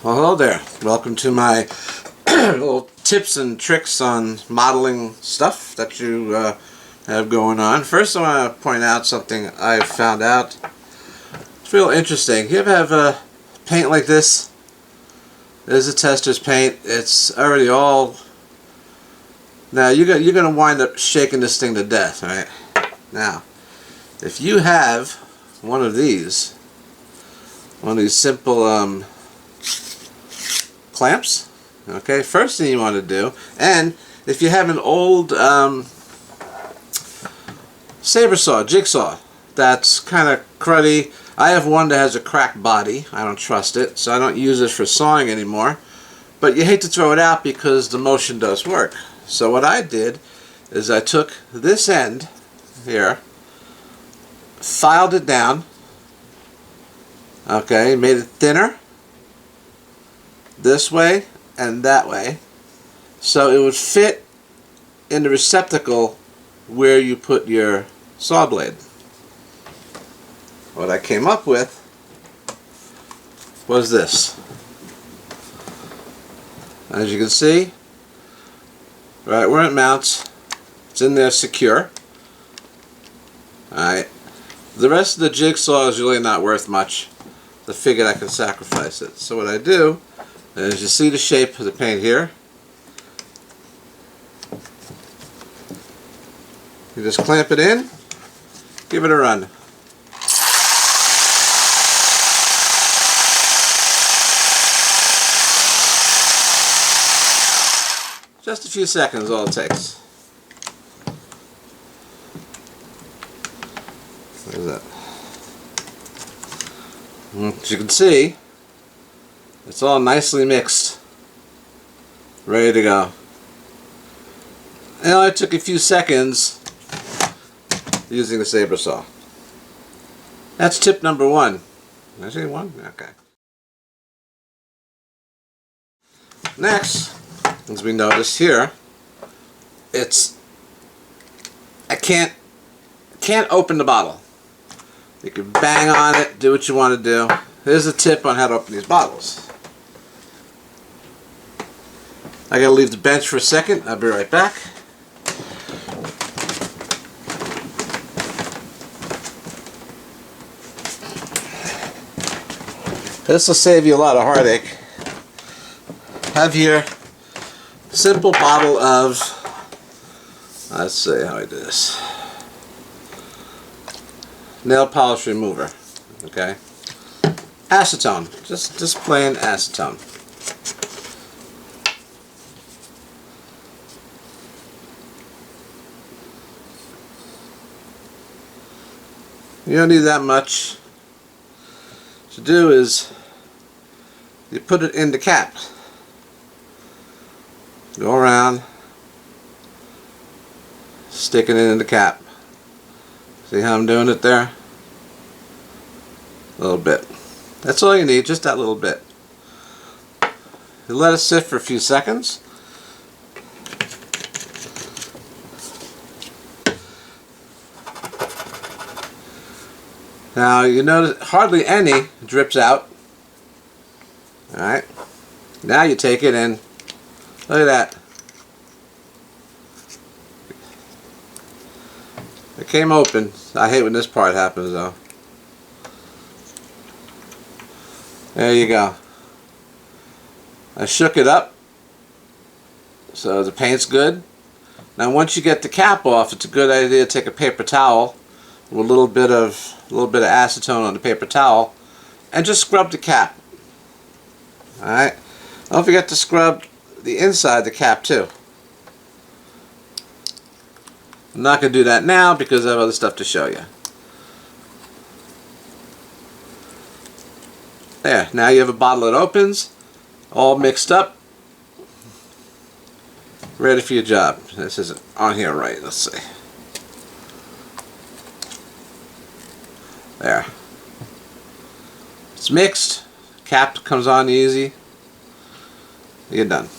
Well, hello there. Welcome to my little tips and tricks on modeling stuff that you have going on. First, I want to point out something I found out. It's real interesting. You ever have a paint like this? There's a tester's paint. It's already all... Now, you're going to wind up shaking this thing to death, right? Now, if you have one of these simple clamps, okay, first thing you want to do, and if you have an old saber saw, jig saw, that's kind of cruddy. I have one that has a cracked body. I don't trust it, so I don't use it for sawing anymore. But you hate to throw it out because the motion does work. So what I did is I took this end here, filed it down, okay, made it thinner this way and that way, so it would fit in the receptacle where you put your saw blade. What I came up with was this. As you can see, right where it mounts, it's in there secure. Alright, the rest of the jigsaw is really not worth much. I figured I could sacrifice it. So what I do is, you see the shape of the paint here. You just clamp it in, give it a run. Just a few seconds, all it takes. There's that. As you can see, it's all nicely mixed, ready to go. It only took a few seconds using the saber saw. That's tip number one. Did I say one? Okay. Next, as we notice here, I can't open the bottle. You can bang on it, do what you want to do. Here's a tip on how to open these bottles. I gotta leave the bench for a second. I'll be right back. This will save you a lot of heartache. Have here a simple bottle of, let's see how I do this, nail polish remover. Okay, acetone, just plain acetone. You don't need that much. What you do is you put it in the cap. Go around, sticking it in the cap. See how I'm doing it there? A little bit. That's all you need, just that little bit. You let it sit for a few seconds. Now you notice hardly any drips out. Alright. Now you take it and look at that. It came open. I hate when this part happens though. There you go. I shook it up so the paint's good. Now once you get the cap off, it's a good idea to take a paper towel with a little bit of acetone on the paper towel and just scrub the cap. Alright? Don't forget to scrub the inside of the cap too. I'm not going to do that now because I have other stuff to show you. There, now you have a bottle that opens, all mixed up, ready for your job. This isn't on here right, let's see. There. It's mixed, cap comes on easy, you're done.